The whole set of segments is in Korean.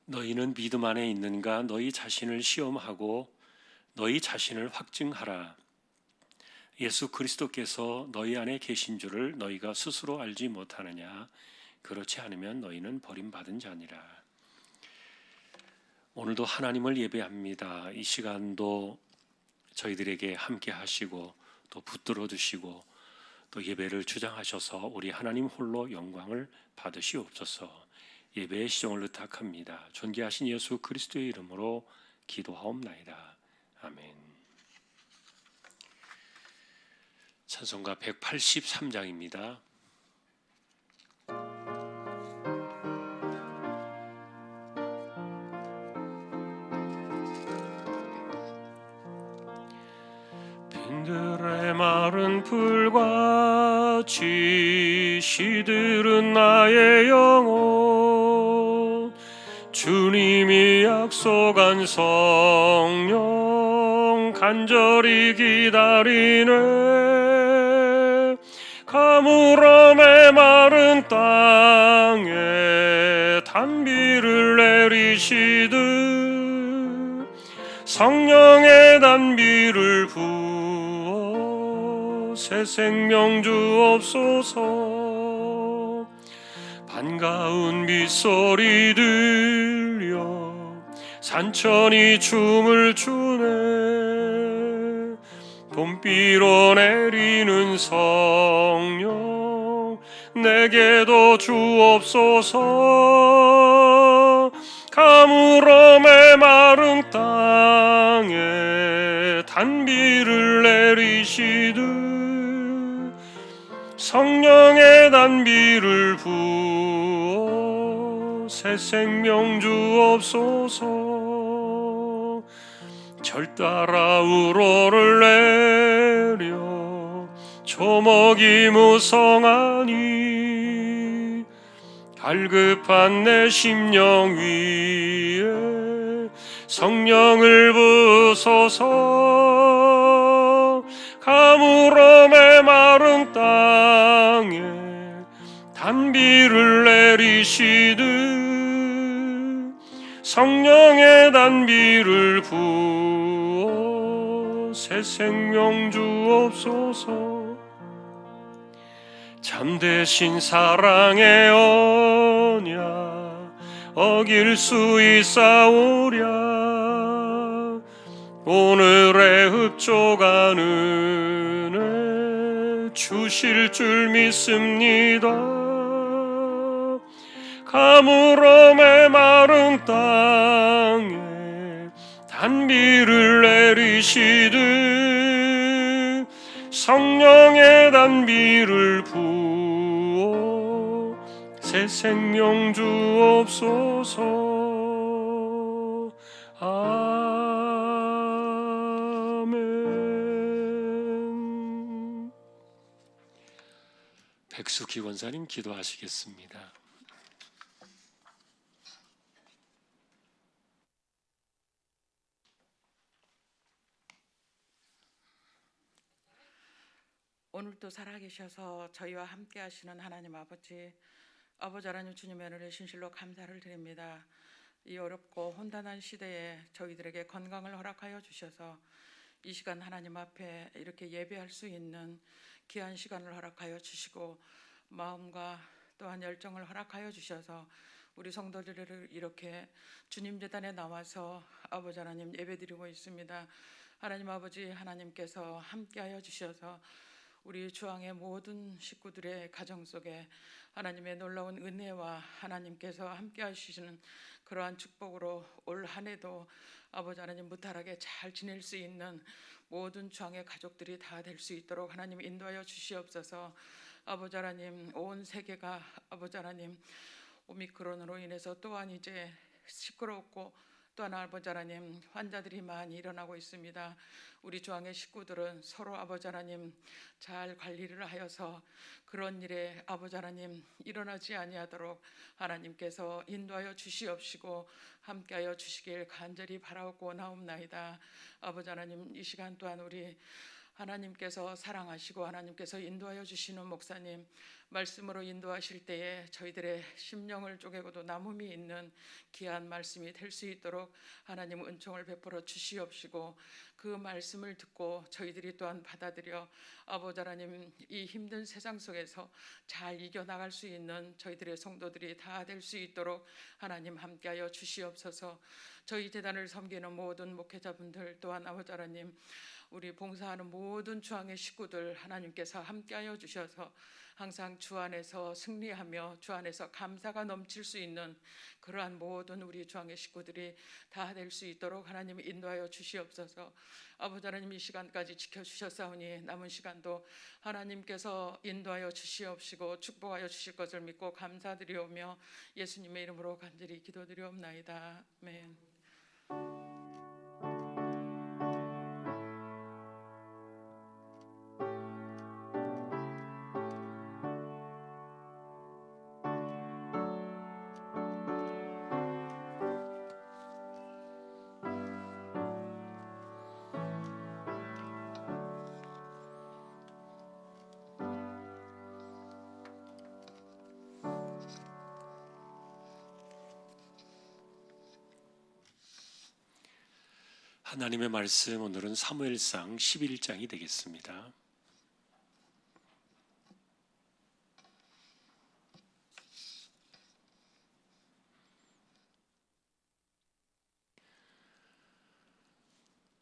너희는 믿음 안에 있는가? 너희 자신을 시험하고 너희 자신을 확증하라. 예수 그리스도께서 너희 안에 계신 줄을 너희가 스스로 알지 못하느냐? 그렇지 않으면 너희는 버림받은 자니라. 오늘도 하나님을 예배합니다. 이 시간도 저희들에게 함께 하시고 또 붙들어 주시고 또 예배를 주장하셔서 우리 하나님 홀로 영광을 받으시옵소서. 예배의 시종을 의탁합니다. 존귀하신 예수 그리스도의 이름으로 기도하옵나이다. 아멘. 찬송가 183장입니다. 빈들의 마른 풀같이 시들은 나의 영혼, 주님이 약속한 성령 간절히 기다리네. 가물어 메마른 땅에 단비를 내리시듯 성령의 단비를 부어 새 생명 주옵소서. 반가운 빗소리 들려 산천이 춤을 추네. 봄비로 내리는 성령 내게도 주옵소서. 가물어 메마른 땅에 단비를 내리시듯 성령의 단비를 부어 새 생명 주옵소서. 절 따라 우러를 내려 초목이 무성하니 갈급한 내 심령 위에 성령을 부소서. 가물어 메마른 땅에 단비를 내리시듯 성령의 단비를 부어 새 생명 주옵소서. 참되신 사랑의 언약 어길 수 있사오랴. 오늘의 흡족한 은혜 주실 줄 믿습니다. 가물어 메마른 땅에 단비를 내리시듯 성령의 단비를 부어 새 생명 주옵소서. 아멘. 백수기 권사님 기도하시겠습니다. 오늘도 살아계셔서 저희와 함께 하시는 하나님 아버지 하나님 주님의 은혜를 진실로 감사를 드립니다. 이 어렵고 혼돈한 시대에 저희들에게 건강을 허락하여 주셔서 이 시간 하나님 앞에 이렇게 예배할 수 있는 귀한 시간을 허락하여 주시고 마음과 또한 열정을 허락하여 주셔서 우리 성도들을 이렇게 주님 제단에 나와서 아버지 하나님 예배드리고 있습니다. 하나님 아버지 하나님께서 함께하여 주셔서 우리 주왕의 모든 식구들의 가정 속에 하나님의 놀라운 은혜와 하나님께서 함께 하시는 그러한 축복으로 올 한 해도 아버지 하나님 무탈하게 잘 지낼 수 있는 모든 주왕의 가족들이 다 될 수 있도록 하나님 인도하여 주시옵소서. 아버지 하나님 온 세계가 아버지 하나님 오미크론으로 인해서 또한 이제 시끄럽고 또한 아버지 하나님 환자들이 많이 일어나고 있습니다. 우리 주왕의 식구들은 서로 아버지 하나님 잘 관리를 하여서 그런 일에 아버지 하나님 일어나지 아니하도록 하나님께서 인도하여 주시옵시고 함께하여 주시길 간절히 바라옵고 나옵나이다. 아버지 하나님 이 시간 또한 우리 하나님께서 사랑하시고 하나님께서 인도하여 주시는 목사님 말씀으로 인도하실 때에 저희들의 심령을 쪼개고도 남음이 있는 귀한 말씀이 될 수 있도록 하나님 은총을 베풀어 주시옵시고 그 말씀을 듣고 저희들이 또한 받아들여 아버지 하나님 이 힘든 세상 속에서 잘 이겨나갈 수 있는 저희들의 성도들이 다 될 수 있도록 하나님 함께하여 주시옵소서. 저희 재단을 섬기는 모든 목회자분들 또한 아버지 하나님 우리 봉사하는 모든 주안의 식구들 하나님께서 함께하여 주셔서 항상 주 안에서 승리하며 주 안에서 감사가 넘칠 수 있는 그러한 모든 우리 주안의 식구들이 다 될 수 있도록 하나님 인도하여 주시옵소서. 아버지 하나님 이 시간까지 지켜주셨사오니 남은 시간도 하나님께서 인도하여 주시옵시고 축복하여 주실 것을 믿고 감사드리오며 예수님의 이름으로 간절히 기도드리옵나이다. 아멘. 하나님의 말씀 오늘은 사무엘상 11장이 되겠습니다.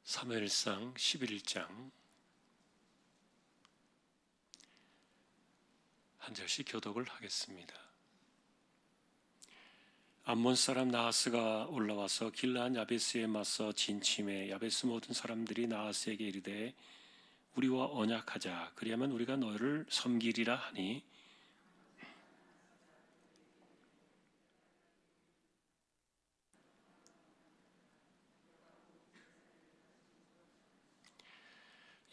사무엘상 11장 한 절씩 교독을 하겠습니다. 암몬 사람 나하스가 올라와서 길르앗 야베스에 맞서 진침해 야베스 모든 사람들이 나하스에게 이르되 우리와 언약하자 그리하면 우리가 너를 섬기리라 하니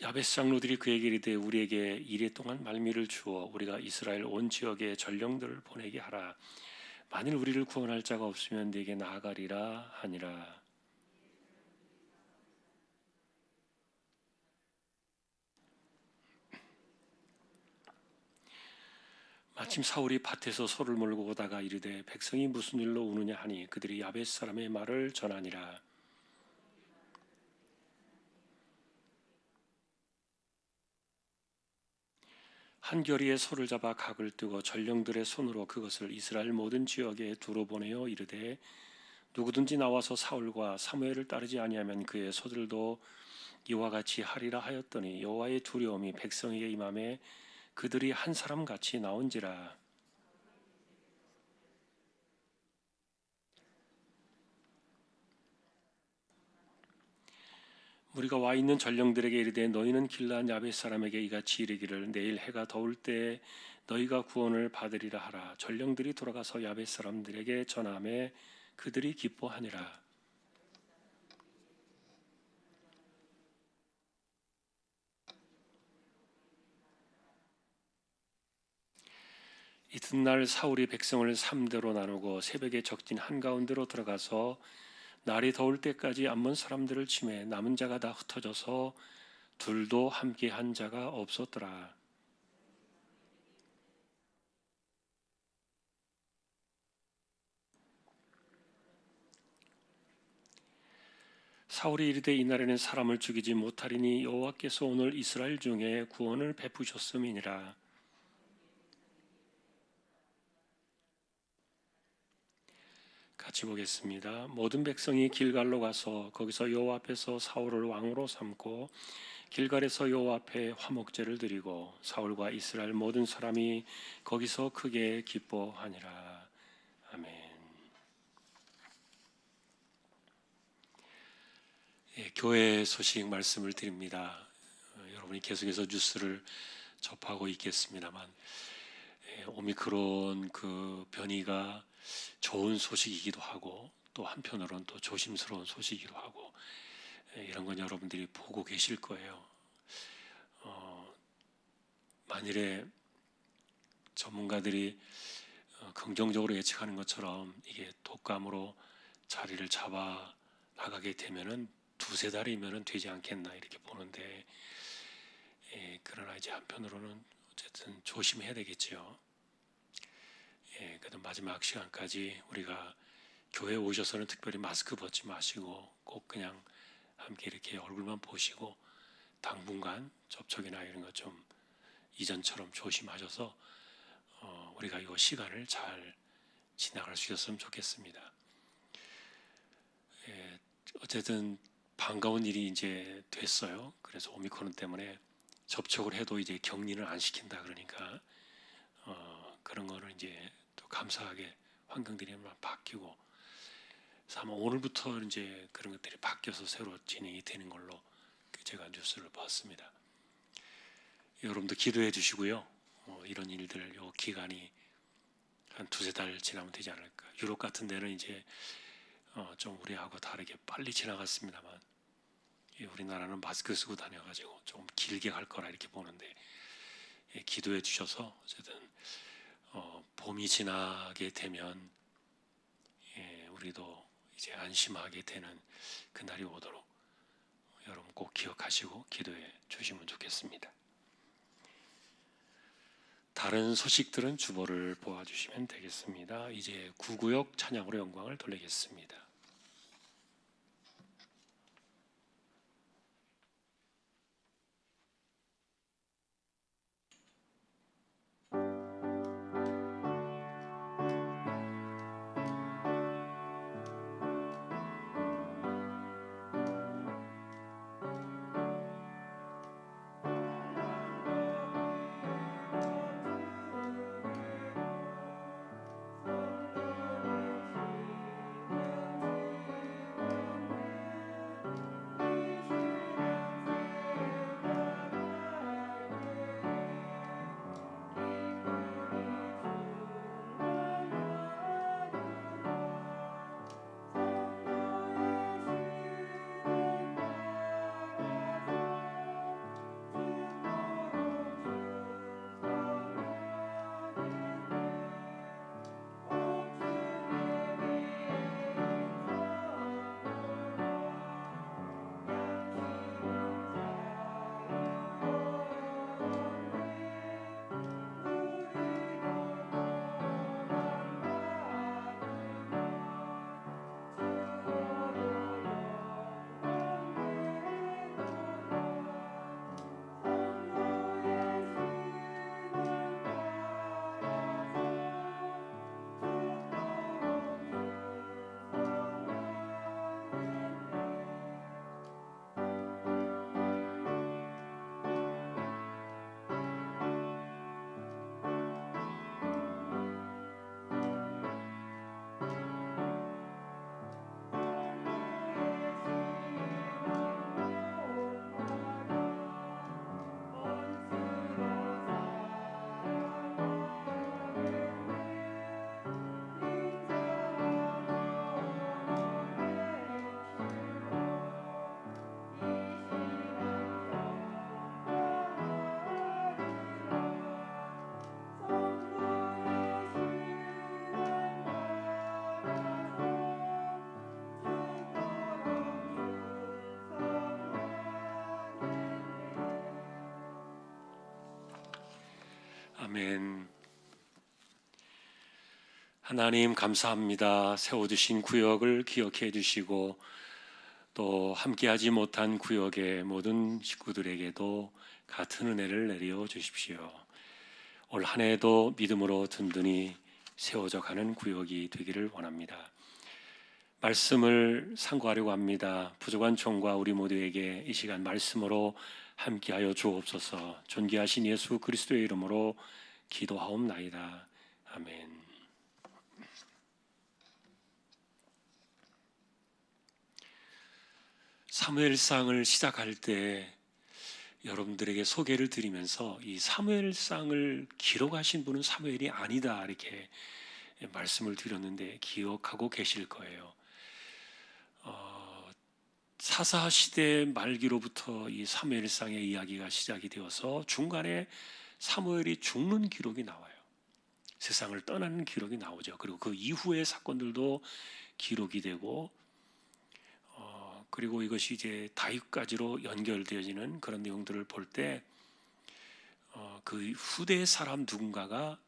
야베스 장로들이 그에게 이르되 우리에게 이레 동안 말미를 주어 우리가 이스라엘 온 지역에 전령들을 보내게 하라. 만일 우리를 구원할 자가 없으면 네게 나아가리라 하니라. 마침 사울이 밭에서 소를 몰고 오다가 이르되 백성이 무슨 일로 우느냐 하니 그들이 야베스 사람의 말을 전하니라. 한 결의에 소를 잡아 각을 뜨고 전령들의 손으로 그것을 이스라엘 모든 지역에 두루 보내어 이르되 누구든지 나와서 사울과 사무엘을 따르지 아니하면 그의 소들도 이와 같이 하리라 하였더니 여호와의 두려움이 백성에게 임하매 그들이 한 사람 같이 나온지라. 우리가 와 있는 전령들에게 이르되 너희는 길르앗 야베스 사람에게 이같이 이르기를 내일 해가 더울 때에 너희가 구원을 받으리라 하라. 전령들이 돌아가서 야베스 사람들에게 전하매 그들이 기뻐하니라. 이튿날 사울이 백성을 3대로 나누고 새벽에 적진 한가운데로 들어가서 날이 더울 때까지 암몬 사람들을 치매 남은 자가 다 흩어져서 둘도 함께 한 자가 없었더라. 사울이 이르되 이날에는 사람을 죽이지 못하리니 여호와께서 오늘 이스라엘 중에 구원을 베푸셨음이니라. 같이 보겠습니다. 모든 백성이 길갈로 가서 거기서 여호와 앞에서 사울을 왕으로 삼고 길갈에서 여호와 앞에 화목제를 드리고 사울과 이스라엘 모든 사람이 거기서 크게 기뻐하니라. 아멘. 교회 소식 말씀을 드립니다. 여러분이 계속해서 뉴스를 접하고 있겠습니다만 오미크론 그 변이가 좋은 소식이기도 하고 또 한편으로는 또 조심스러운 소식이기도 하고 이런 건 여러분들이 보고 계실 거예요. 만일에 전문가들이 긍정적으로 예측하는 것처럼 이게 독감으로 자리를 잡아 나가게 되면은 두세 달이면은 되지 않겠나 이렇게 보는데 그러나 이제 한편으로는 어쨌든 조심해야 되겠죠. 그래도 마지막 시간까지 우리가 교회 오셔서는 특별히 마스크 벗지 마시고 꼭 그냥 함께 이렇게 얼굴만 보시고 당분간 접촉이나 이런 것 좀 이전처럼 조심하셔서 우리가 이 시간을 잘 지나갈 수 있었으면 좋겠습니다. 어쨌든 반가운 일이 이제 됐어요. 그래서 오미크론 때문에 접촉을 해도 이제 격리는 안 시킨다 그러니까 그런 거는 이제 또 감사하게 환경들이 바뀌고 아마 오늘부터 이제 그런 것들이 바뀌어서 새로 진행이 되는 걸로 제가 뉴스를 봤습니다. 여러분도 기도해 주시고요. 이런 일들 요 기간이 한 두세 달 지나면 되지 않을까. 유럽 같은 데는 이제 좀 우리하고 다르게 빨리 지나갔습니다만 우리나라는 마스크 쓰고 다녀가지고 좀 길게 갈 거라 이렇게 보는데 기도해 주셔서 어쨌든 봄이 지나게 되면 우리도 이제 안심하게 되는 그날이 오도록 여러분 꼭 기억하시고 기도해 주시면 좋겠습니다. 다른 소식들은 주보를 보아주시면 되겠습니다. 이제 구구역 찬양으로 영광을 돌리겠습니다. 아멘. 하나님 감사합니다. 세워주신 구역을 기억해 주시고 또 함께하지 못한 구역의 모든 식구들에게도 같은 은혜를 내려 주십시오. 올 한 해도 믿음으로 든든히 세워져 가는 구역이 되기를 원합니다. 말씀을 상고하려고 합니다. 부족한 종과 우리 모두에게 이 시간 말씀으로 함께하여 주옵소서. 존귀하신 예수 그리스도의 이름으로 기도하옵나이다. 아멘. 사무엘상을 시작할 때 여러분들에게 소개를 드리면서 이 사무엘상을 기록하신 분은 사무엘이 아니다 이렇게 말씀을 드렸는데 기억하고 계실 거예요. 사사 시대 말기로부터 이 사무엘상의 이야기가 시작이 되어서 중간에 사무엘이 죽는 기록이 나와요. 세상을 떠나는 기록이 나오죠. 그리고 그 이후의 사건들도 기록이 되고 그리고 이것이 이제 다윗까지로 연결되어지는 그런 내용들을 볼 때 그 후대 사람 누군가가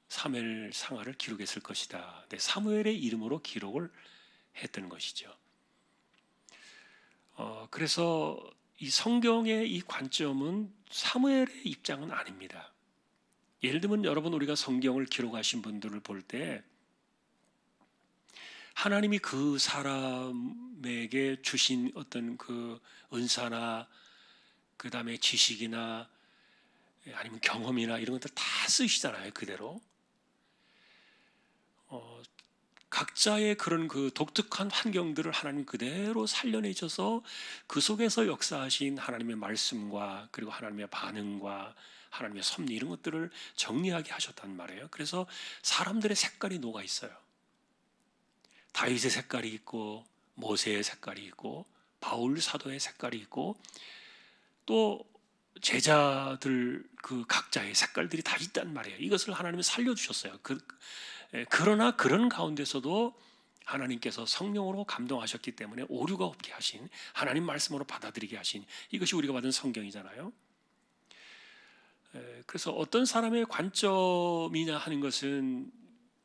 사무엘 상하를 기록했을 것이다. 네, 사무엘의 이름으로 기록을 했던 것이죠. 그래서 이 성경의 이 관점은 사무엘의 입장은 아닙니다. 예를 들면 여러분, 우리가 성경을 기록하신 분들을 볼 때 하나님이 그 사람에게 주신 어떤 그 은사나 그 다음에 지식이나 아니면 경험이나 이런 것들 다 쓰시잖아요. 그대로 각자의 그런 그 독특한 환경들을 하나님 그대로 살려내셔서 그 속에서 역사하신 하나님의 말씀과 그리고 하나님의 반응과 하나님의 섭리 이런 것들을 정리하게 하셨단 말이에요. 그래서 사람들의 색깔이 녹아 있어요. 다윗의 색깔이 있고 모세의 색깔이 있고 바울 사도의 색깔이 있고 또 제자들 그 각자의 색깔들이 다 있단 말이에요. 이것을 하나님이 살려주셨어요. 그러나 그런 가운데서도 하나님께서 성령으로 감동하셨기 때문에 오류가 없게 하신, 하나님 말씀으로 받아들이게 하신, 이것이 우리가 받은 성경이잖아요. 그래서 어떤 사람의 관점이냐 하는 것은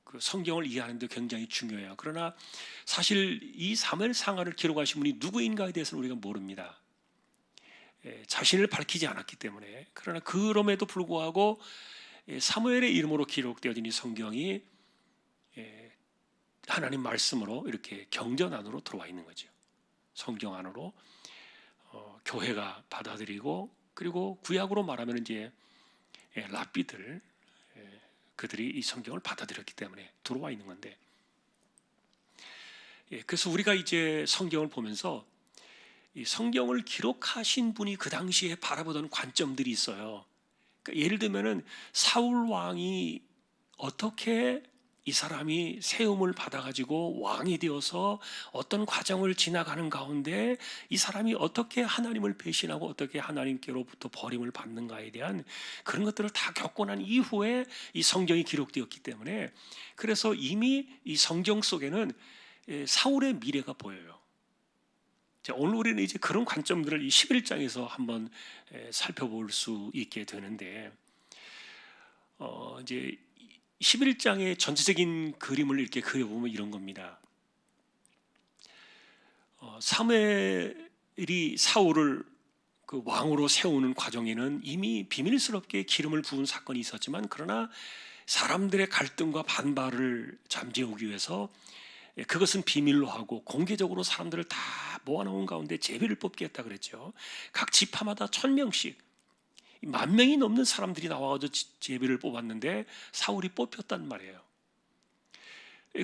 그 성경을 이해하는 데 굉장히 중요해요. 그러나 사실 이 사무엘 상하를 기록하신 분이 누구인가에 대해서는 우리가 모릅니다. 자신을 밝히지 않았기 때문에. 그러나 그럼에도 불구하고 사무엘의 이름으로 기록되어진 이 성경이 하나님 말씀으로 이렇게 경전 안으로 들어와 있는 거죠. 성경 안으로 교회가 받아들이고, 그리고 구약으로 말하면 이제 랍비들, 그들이 이 성경을 받아들였기 때문에 들어와 있는 건데, 그래서 우리가 이제 성경을 보면서 이 성경을 기록하신 분이 그 당시에 바라보던 관점들이 있어요. 그러니까 예를 들면은 사울 왕이 어떻게 이 사람이 세움을 받아가지고 왕이 되어서 어떤 과정을 지나가는 가운데 이 사람이 어떻게 하나님을 배신하고 어떻게 하나님께로부터 버림을 받는가에 대한 그런 것들을 다 겪고 난 이후에 이 성경이 기록되었기 때문에, 그래서 이미 이 성경 속에는 사울의 미래가 보여요. 자, 오늘 우리는 이제 그런 관점들을 이 11장에서 한번 살펴볼 수 있게 되는데, 이제 11장의 전체적인 그림을 이렇게 그려보면 이런 겁니다. 사무엘이 사울을 그 왕으로 세우는 과정에는 이미 비밀스럽게 기름을 부은 사건이 있었지만, 그러나 사람들의 갈등과 반발을 잠재우기 위해서 그것은 비밀로 하고 공개적으로 사람들을 다 모아놓은 가운데 제비를 뽑게 했다 그랬죠. 각 지파마다 1000명씩 10,000명이 넘는 사람들이 나와서 제비를 뽑았는데 사울이 뽑혔단 말이에요.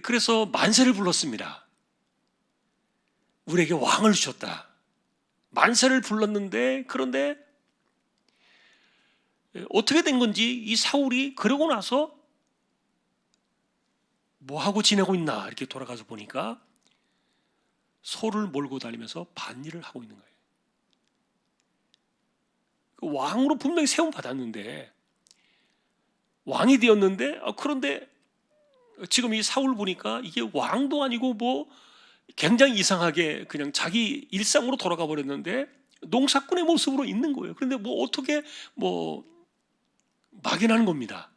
그래서 만세를 불렀습니다. 우리에게 왕을 주셨다. 만세를 불렀는데, 그런데 어떻게 된 건지 이 사울이 그러고 나서 뭐하고 지내고 있나 이렇게 돌아가서 보니까 소를 몰고 다니면서 밭일을 하고 있는 거예요. 왕으로 분명히 세움 받았는데, 왕이 되었는데, 그런데 지금 이 사울 보니까 이게 왕도 아니고 뭐 굉장히 이상하게 그냥 자기 일상으로 돌아가 버렸는데 농사꾼의 모습으로 있는 거예요. 그런데 뭐 어떻게 뭐 막연한 겁니다.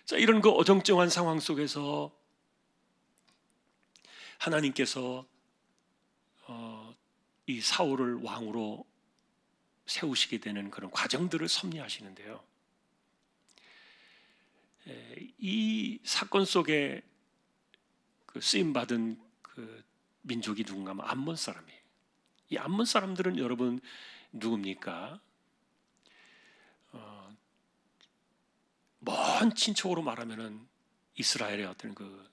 자, 이런 그 어정쩡한 상황 속에서 하나님께서 이 사울을 왕으로 세우시게 되는 그런 과정들을 섭리하시는데요. 이 사건 속에 그 쓰임 받은 그 민족이 누군가 하면 암몬 사람이에요. 이 암몬 사람들은 여러분 누굽니까? 먼 친척으로 말하면은 이스라엘의 어떤 그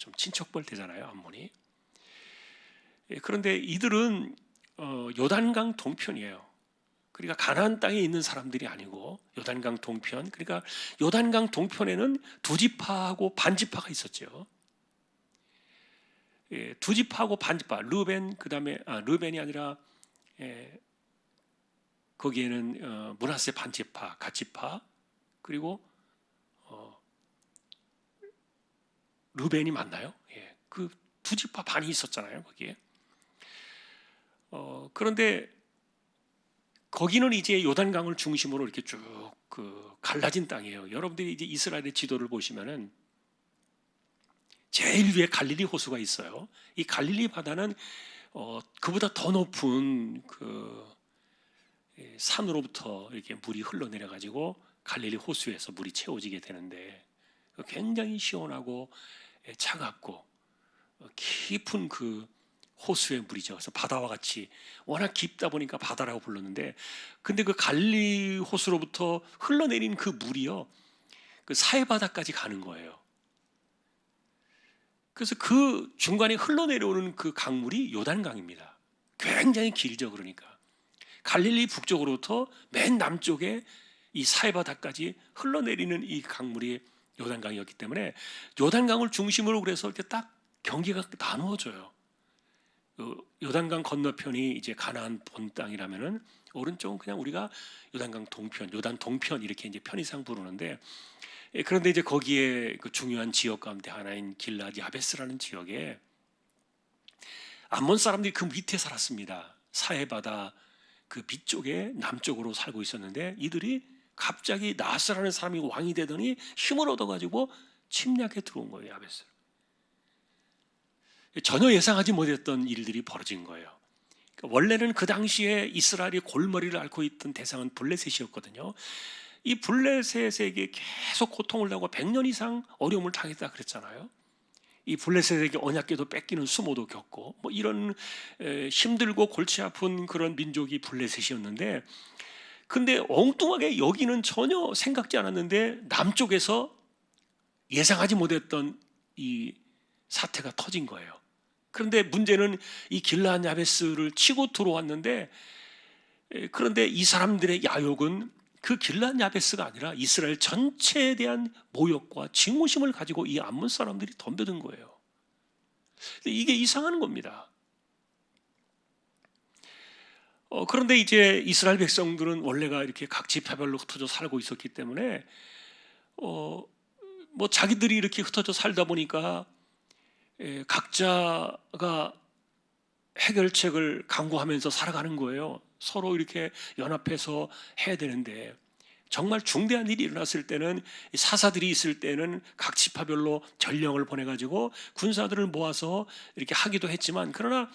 좀 친척벌 되잖아요, 암몬이. 그런데 이들은 요단강 동편이에요. 그러니까 가나안 땅에 있는 사람들이 아니고 요단강 동편, 그러니까 요단강 동편에는 두 지파하고 반 지파가 있었죠. 두 지파하고 반 지파, 르벤, 그다음에 르벤이 아니라 거기에는 므낫세 반 지파, 갓 지파, 그리고 르벤이 맞나요? 그 두 지파 반이 있었잖아요, 거기에. 그런데 거기는 이제 요단강을 중심으로 이렇게 쭉 갈라진 땅이에요. 여러분들이 이제 이스라엘의 지도를 보시면은 제일 위에 갈릴리 호수가 있어요. 이 갈릴리 바다는 그보다 더 높은 산으로부터 이렇게 물이 흘러내려 가지고 갈릴리 호수에서 물이 채워지게 되는데 굉장히 시원하고 차갑고 깊은 그 호수의 물이죠. 그래서 바다와 같이 워낙 깊다 보니까 바다라고 불렀는데, 근데 그 갈릴리 호수로부터 흘러내린 그 물이요, 그 사해 바다까지 가는 거예요. 그래서 그 중간에 흘러내려오는 그 강물이 요단강입니다. 굉장히 길죠. 그러니까 갈릴리 북쪽으로부터 맨 남쪽에 이 사해 바다까지 흘러내리는 이 강물이 요단강이었기 때문에 요단강을 중심으로 그래서 이렇게 딱 경계가 나누어져요. 요단강 건너편이 이제 가나안 본 땅이라면은 오른쪽은 그냥 우리가 요단강 동편, 요단 동편 이렇게 이제 편의상 부르는데, 그런데 이제 거기에 그 중요한 지역 가운데 하나인 길앗 야베스라는 지역에 암몬 사람들이 그 밑에 살았습니다. 사해 바다 그 밑쪽에 남쪽으로 살고 있었는데, 이들이 갑자기 나하스라는 사람이 왕이 되더니 힘을 얻어가지고 침략해 들어온 거예요. 야베스. 전혀 예상하지 못했던 일들이 벌어진 거예요. 원래는 그 당시에 이스라엘이 골머리를 앓고 있던 대상은 블레셋이었거든요. 이 블레셋에게 계속 고통을 당하고 100년 이상 어려움을 당했다 그랬잖아요. 이 블레셋에게 언약궤도 뺏기는 수모도 겪고 뭐 이런 힘들고 골치 아픈 그런 민족이 블레셋이었는데, 근데 엉뚱하게 여기는 전혀 생각지 않았는데 남쪽에서 예상하지 못했던 이 사태가 터진 거예요. 그런데 문제는 이 길앗 야베스를 치고 들어왔는데, 그런데 이 사람들의 야욕은 그 길앗 야베스가 아니라 이스라엘 전체에 대한 모욕과 증오심을 가지고 이 암몬 사람들이 덤벼든 거예요. 이게 이상한 겁니다. 그런데 이제 이스라엘 백성들은 원래가 이렇게 각 지파별로 흩어져 살고 있었기 때문에 뭐 자기들이 이렇게 흩어져 살다 보니까 각자가 해결책을 강구하면서 살아가는 거예요. 서로 이렇게 연합해서 해야 되는데, 정말 중대한 일이 일어났을 때는, 사사들이 있을 때는 각 지파별로 전령을 보내가지고 군사들을 모아서 이렇게 하기도 했지만, 그러나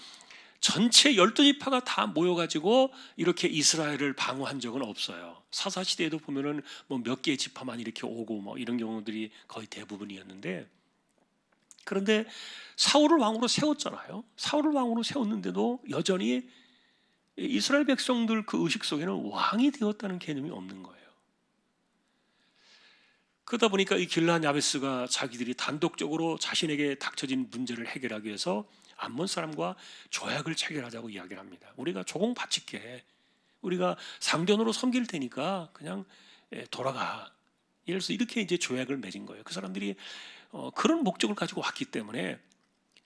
전체 12지파가 다 모여가지고 이렇게 이스라엘을 방어한 적은 없어요. 사사시대에도 보면은 뭐 몇 개의 지파만 이렇게 오고 뭐 이런 경우들이 거의 대부분이었는데, 그런데 사울을 왕으로 세웠잖아요. 사울을 왕으로 세웠는데도 여전히 이스라엘 백성들 그 의식 속에는 왕이 되었다는 개념이 없는 거예요. 그러다 보니까 이 길앗 야베스가 자기들이 단독적으로 자신에게 닥쳐진 문제를 해결하기 위해서 암몬 사람과 조약을 체결하자고 이야기를 합니다. 우리가 조공 바칠게, 우리가 상전으로 섬길 테니까 그냥 돌아가. 이래서 이렇게 이제 조약을 맺은 거예요. 그 사람들이 그런 목적을 가지고 왔기 때문에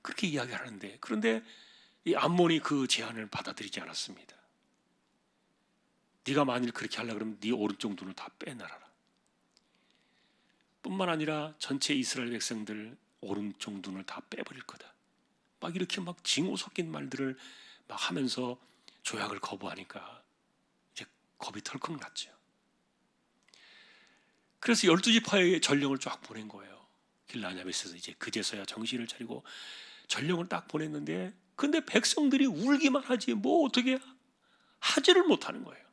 그렇게 이야기하는데, 그런데 이 암몬이 그 제안을 받아들이지 않았습니다. 네가 만일 그렇게 하려고 그러면 네 오른쪽 눈을 다 빼놔라. 뿐만 아니라 전체 이스라엘 백성들 오른쪽 눈을 다 빼버릴 거다. 막 이렇게 막 징후 섞인 말들을 막 하면서 조약을 거부하니까 이제 겁이 덜컥 났죠. 그래서 12지파의 전령을 쫙 보낸 거예요. 길앗 야베스에서 이제 그제서야 정신을 차리고 전령을 딱 보냈는데, 근데 백성들이 울기만 하지 뭐 어떻게 하지를 못하는 거예요.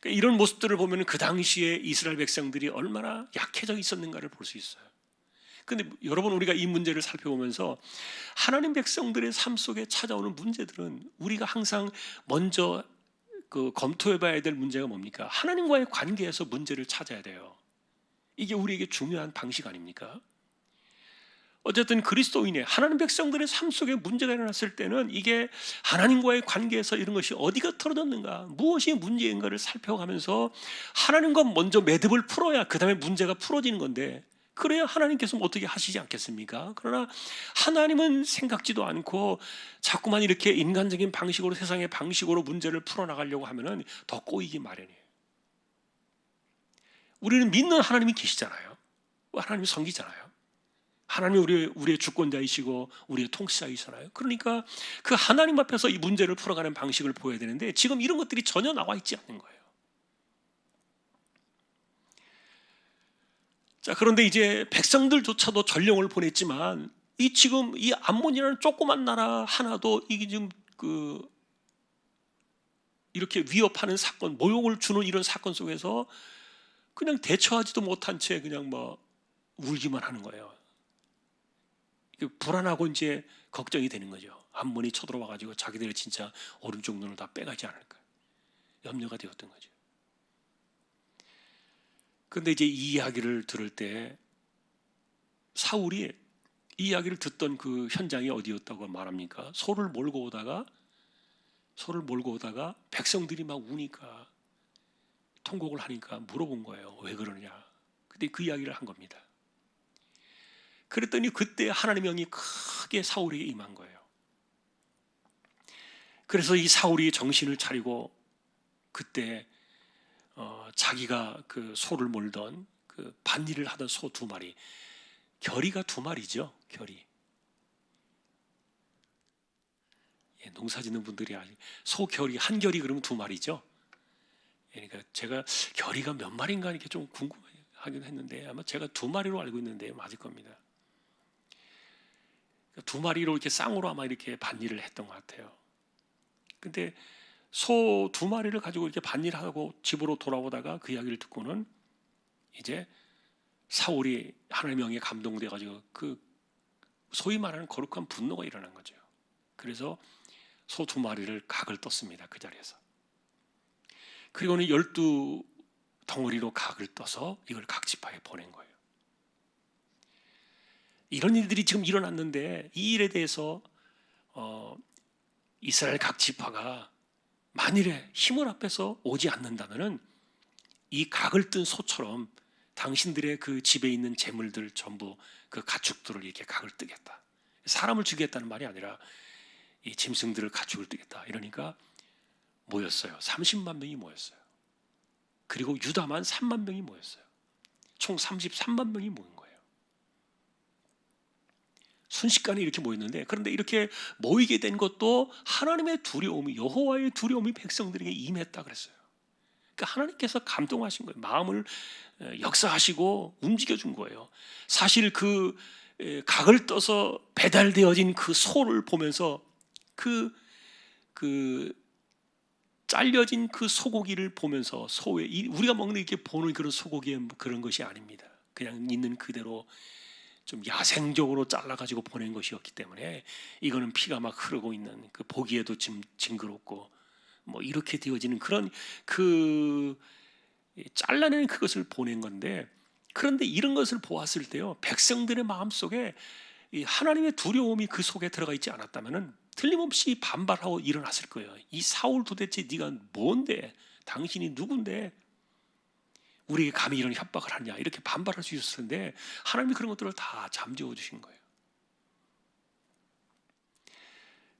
그러니까 이런 모습들을 보면 그 당시에 이스라엘 백성들이 얼마나 약해져 있었는가를 볼 수 있어요. 근데 여러분, 우리가 이 문제를 살펴보면서 하나님 백성들의 삶 속에 찾아오는 문제들은 우리가 항상 먼저 검토해봐야 될 문제가 뭡니까? 하나님과의 관계에서 문제를 찾아야 돼요. 이게 우리에게 중요한 방식 아닙니까? 어쨌든 그리스도인의 하나님 백성들의 삶 속에 문제가 일어났을 때는 이게 하나님과의 관계에서 이런 것이 어디가 틀어졌는가, 무엇이 문제인가를 살펴가면서 하나님과 먼저 매듭을 풀어야 그 다음에 문제가 풀어지는 건데, 그래야 하나님께서 어떻게 하시지 않겠습니까? 그러나 하나님은 생각지도 않고 자꾸만 이렇게 인간적인 방식으로, 세상의 방식으로 문제를 풀어나가려고 하면은 더 꼬이기 마련이에요. 우리는 믿는 하나님이 계시잖아요. 하나님이 섬기잖아요. 하나님이 우리의 주권자이시고 우리의 통치자이잖아요. 그러니까 그 하나님 앞에서 이 문제를 풀어가는 방식을 보여야 되는데 지금 이런 것들이 전혀 나와 있지 않는 거예요. 자, 그런데 이제 백성들조차도 전령을 보냈지만 지금 이 암몬이라는 조그만 나라 하나도 이게 지금 이렇게 위협하는 사건, 모욕을 주는 이런 사건 속에서 그냥 대처하지도 못한 채 그냥 뭐 울기만 하는 거예요. 불안하고 이제 걱정이 되는 거죠. 암몬이 쳐들어와 가지고 자기들의 진짜 오른쪽 눈을 다 빼가지 않을까 염려가 되었던 거죠. 그런데 이제 이 이야기를 들을 때 사울이 이 이야기를 듣던 그 현장이 어디였다고 말합니까? 소를 몰고 오다가 백성들이 막 우니까 통곡을 하니까 물어본 거예요. 왜 그러냐? 근데 그 이야기를 한 겁니다. 그랬더니 그때 하나님의 영이 크게 사울에게 임한 거예요. 그래서 이 사울이 정신을 차리고 그때 자기가 그 소를 몰던 그 밭일을 하던 소 2마리, 결이가 2마리죠. 결이. 예, 농사 짓는 분들이 소 결이 한 결이 그러면 2마리죠. 그러니까 제가 결이가 몇 마리인가 이렇게 좀 궁금하긴 했는데 아마 제가 2마리로 알고 있는데 맞을 겁니다. 2마리로 이렇게 쌍으로 아마 이렇게 밭일을 했던 것 같아요. 근데 소 2마리를 가지고 이렇게 밭일하고 집으로 돌아오다가 그 이야기를 듣고는 이제 사울이 하나님의 영에 감동돼 가지고 그 소위 말하는 거룩한 분노가 일어난 거죠. 그래서 소 2마리를 각을 떴습니다. 그 자리에서. 그리고는 12덩어리로 각을 떠서 이걸 각 지파에 보낸 거예요. 이런 일들이 지금 일어났는데 이 일에 대해서 이스라엘 각 지파가 만일에 힘을 합해서 오지 않는다면은 이 각을 뜬 소처럼 당신들의 그 집에 있는 재물들 전부 그 가축들을 이렇게 각을 뜨겠다. 사람을 죽이겠다는 말이 아니라 이 짐승들을 가축을 뜨겠다. 이러니까 모였어요. 30만 명이 모였어요. 그리고 유다만 3만 명이 모였어요. 총 33만 명이 모인 거예요. 순식간에 이렇게 모였는데, 그런데 이렇게 모이게 된 것도 하나님의 두려움이, 여호와의 두려움이 백성들에게 임했다 그랬어요. 그러니까 하나님께서 감동하신 거예요. 마음을 역사하시고 움직여준 거예요. 사실 그 각을 떠서 배달되어진 그 소를 보면서 그 잘려진 그 소고기를 보면서 우리가 먹는 이렇게 보는 그런 소고기의 그런 것이 아닙니다. 그냥 있는 그대로 좀 야생적으로 잘라가지고 보낸 것이었기 때문에 이거는 피가 막 흐르고 있는 그 보기에도 좀 징그럽고 뭐 이렇게 되어지는 그런 그 잘라내는 그것을 보낸 건데, 그런데 이런 것을 보았을 때요, 백성들의 마음속에 이 하나님의 두려움이 그 속에 들어가 있지 않았다면은 틀림없이 반발하고 일어났을 거예요. 이 사울 도대체 네가 뭔데? 당신이 누군데? 우리에게 감히 이런 협박을 하냐? 이렇게 반발할 수 있었을 텐데 하나님이 그런 것들을 다 잠재워 주신 거예요.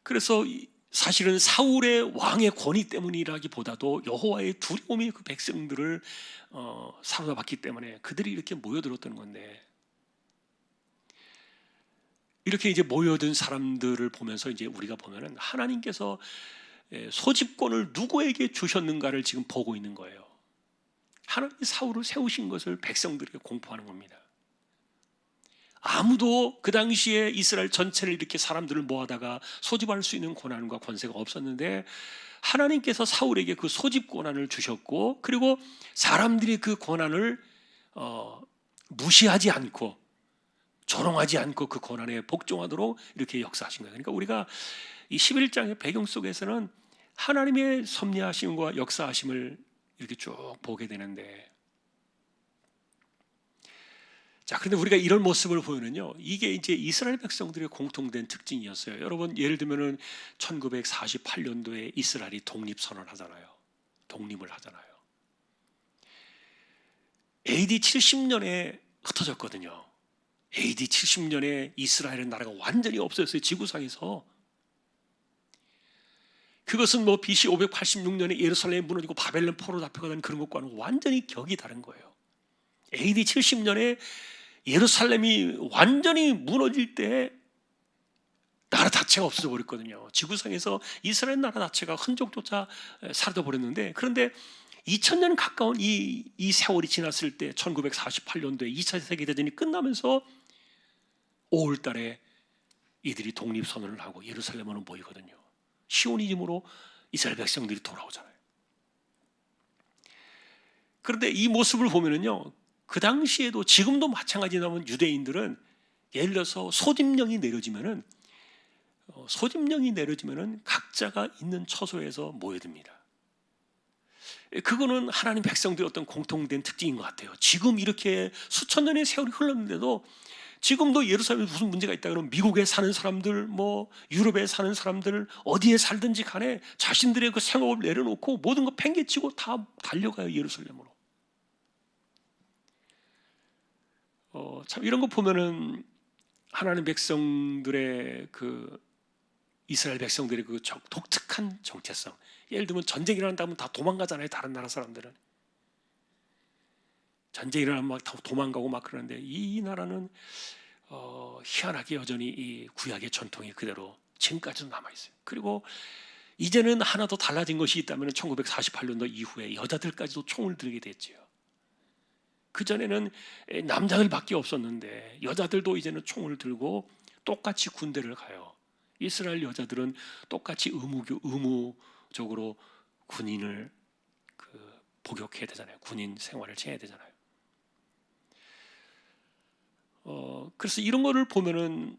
그래서 사실은 사울의 왕의 권위 때문이라기보다도 여호와의 두려움이 그 백성들을 사로잡았기 때문에 그들이 이렇게 모여들었던 건데, 이렇게 이제 모여든 사람들을 보면서 이제 우리가 보면은 하나님께서 소집권을 누구에게 주셨는가를 지금 보고 있는 거예요. 하나님이 사울을 세우신 것을 백성들에게 공포하는 겁니다. 아무도 그 당시에 이스라엘 전체를 이렇게 사람들을 모아다가 소집할 수 있는 권한과 권세가 없었는데 하나님께서 사울에게 그 소집 권한을 주셨고, 그리고 사람들이 그 권한을 무시하지 않고 조롱하지 않고 그 권한에 복종하도록 이렇게 역사하신 거예요. 그러니까 우리가 이 11장의 배경 속에서는 하나님의 섭리하심과 역사하심을 이렇게 쭉 보게 되는데, 자, 그런데 우리가 이런 모습을 보면은요, 이게 이제 이스라엘 백성들의 공통된 특징이었어요. 여러분, 예를 들면은 1948년도에 이스라엘이 독립선언을 하잖아요. 독립을 하잖아요. AD 70년에 흩어졌거든요. AD 70년에 이스라엘의 나라가 완전히 없어졌어요. 지구상에서. 그것은 뭐 BC 586년에 예루살렘이 무너지고 바벨론 포로 잡혀가는 그런 것과는 완전히 격이 다른 거예요. AD 70년에 예루살렘이 완전히 무너질 때 나라 자체가 없어져 버렸거든요. 지구상에서 이스라엘 나라 자체가 흔적조차 사라져 버렸는데, 그런데 2000년 가까운 이 세월이 지났을 때 1948년도에 2차 세계대전이 끝나면서 5월 달에 이들이 독립선언을 하고 예루살렘으로 모이거든요. 시오니즘으로 이스라엘 백성들이 돌아오잖아요. 그런데 이 모습을 보면은요, 그 당시에도 지금도 마찬가지라면 유대인들은 예를 들어서 소집령이 내려지면은 각자가 있는 처소에서 모여듭니다. 그거는 하나님 백성들의 어떤 공통된 특징인 것 같아요. 지금 이렇게 수천 년의 세월이 흘렀는데도 지금도 예루살렘에 무슨 문제가 있다 그러면 미국에 사는 사람들, 뭐 유럽에 사는 사람들, 어디에 살든지 간에 자신들의 그 생업을 내려놓고 모든 거 팽개치고 다 달려가요, 예루살렘으로. 참 이런 거 보면은 하나님 백성들의 그 이스라엘 백성들의 그 독특한 정체성. 예를 들면 전쟁이 일어난다면 다 도망가잖아요. 다른 나라 사람들은 전쟁이 일어나면 막 다 도망가고 막 그러는데, 이 나라는 희한하게 여전히 이 구약의 전통이 그대로 지금까지도 남아 있어요. 그리고 이제는 하나 더 달라진 것이 있다면 1948년도 이후에 여자들까지도 총을 들게 됐지요. 그 전에는 남자들밖에 없었는데 여자들도 이제는 총을 들고 똑같이 군대를 가요. 이스라엘 여자들은 똑같이 의무적으로 군인을 복역해야 되잖아요. 군인 생활을 해야 되잖아요. 그래서 이런 거를 보면은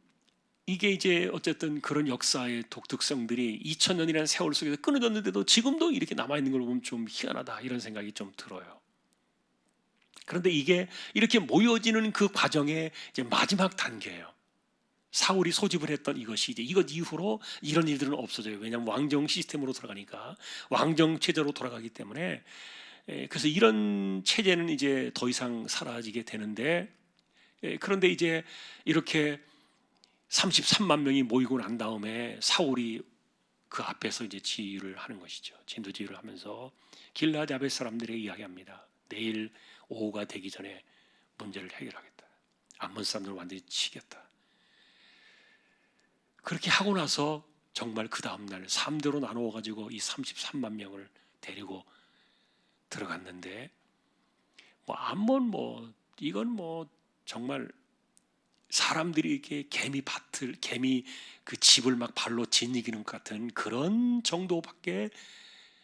이게 이제 어쨌든 그런 역사의 독특성들이 2000년이라는 세월 속에서 끊어졌는데도 지금도 이렇게 남아있는 걸 보면 좀 희한하다, 이런 생각이 좀 들어요. 그런데 이게 이렇게 모여지는 그 과정의 이제 마지막 단계예요. 사울이 소집을 했던 이것이 이제 이것 이후로 이런 일들은 없어져요. 왜냐하면 왕정 시스템으로 돌아가니까, 왕정 체제로 돌아가기 때문에. 그래서 이런 체제는 이제 더 이상 사라지게 되는데, 그런데 이제 이렇게 33만 명이 모이고 난 다음에 사울이 그 앞에서 이제 지휘를 하는 것이죠. 진도지휘를 하면서 길르앗 야벳 사람들에게 이야기합니다. 내일 오후가 되기 전에 문제를 해결하겠다. 암몬 사람들을 완전히 치겠다. 그렇게 하고 나서 정말 그 다음날 3대로 나누어 가지고 이 33만 명을 데리고 들어갔는데, 뭐 암몬 이건 정말 사람들이 이렇게 개미 그 집을 막 발로 짓이기는 것 같은 그런 정도밖에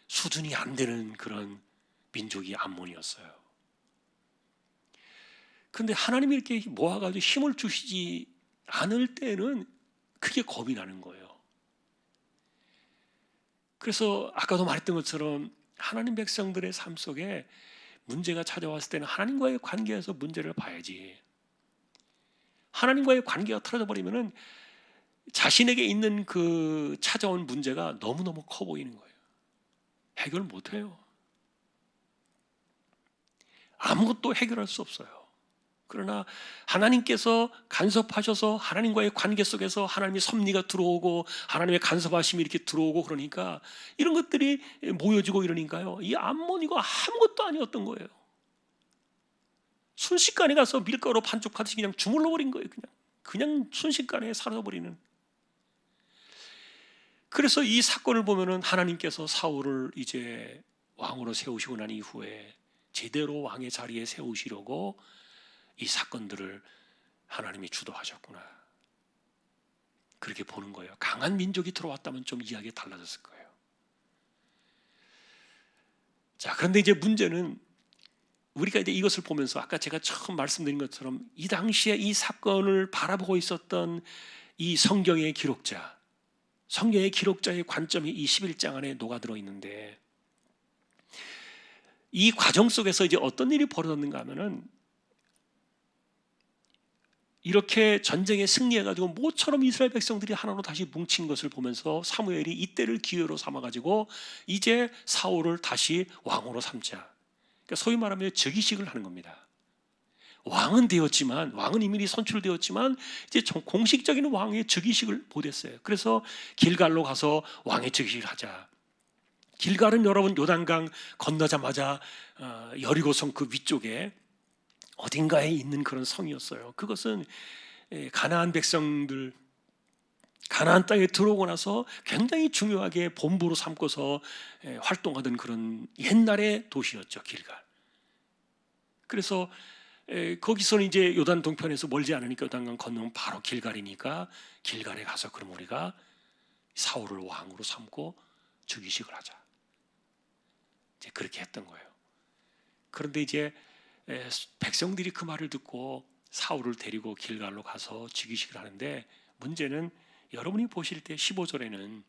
수준이 안 되는 그런 민족이 암몬이었어요. 그런데 하나님이 이렇게 모아가지고 힘을 주시지 않을 때는 크게 겁이 나는 거예요. 그래서 아까도 말했던 것처럼 하나님 백성들의 삶 속에 문제가 찾아왔을 때는 하나님과의 관계에서 문제를 봐야지. 하나님과의 관계가 틀어져 버리면은 자신에게 있는 그 찾아온 문제가 너무너무 커 보이는 거예요. 해결 못 해요. 아무것도 해결할 수 없어요. 그러나 하나님께서 간섭하셔서 하나님과의 관계 속에서 하나님의 섭리가 들어오고 하나님의 간섭하심이 이렇게 들어오고, 그러니까 이런 것들이 모여지고 이러니까요, 이 암몬이가 아무것도 아니었던 거예요. 순식간에 가서 밀가루 반죽하듯이 그냥 주물러 버린 거예요. 그냥 순식간에 사라져버리는. 그래서 이 사건을 보면은 하나님께서 사울을 이제 왕으로 세우시고 난 이후에 제대로 왕의 자리에 세우시려고 이 사건들을 하나님이 주도하셨구나, 그렇게 보는 거예요. 강한 민족이 들어왔다면 좀 이야기가 달라졌을 거예요. 자, 그런데 이제 문제는 우리가 이제 이것을 보면서 아까 제가 처음 말씀드린 것처럼 이 당시에 이 사건을 바라보고 있었던 이 성경의 기록자의 관점이 이 11장 안에 녹아들어 있는데, 이 과정 속에서 이제 어떤 일이 벌어졌는가 하면은, 이렇게 전쟁에 승리해가지고 모처럼 이스라엘 백성들이 하나로 다시 뭉친 것을 보면서 사무엘이 이때를 기회로 삼아가지고 이제 사울을 다시 왕으로 삼자. 그러니까 소위 말하면 즉위식을 하는 겁니다. 왕은 이미 선출되었지만 이제 공식적인 왕의 즉위식을 못했어요. 그래서 길갈로 가서 왕의 즉위식을 하자. 길갈은 여러분 요단강 건너자마자 여리고성 그 위쪽에 어딘가에 있는 그런 성이었어요. 그것은 가나안 백성들, 가나안 땅에 들어오고 나서 굉장히 중요하게 본부로 삼고서 활동하던 그런 옛날의 도시였죠, 길갈. 그래서 거기서는 이제 요단 동편에서 멀지 않으니까 요단강 건너면 바로 길갈이니까 길갈에 가서 그럼 우리가 사울을 왕으로 삼고 즉위식을 하자. 이제 그렇게 했던 거예요. 그런데 이제 백성들이 그 말을 듣고 사울을 데리고 길갈로 가서 즉위식을 하는데, 문제는 여러분이 보실 때 15절에는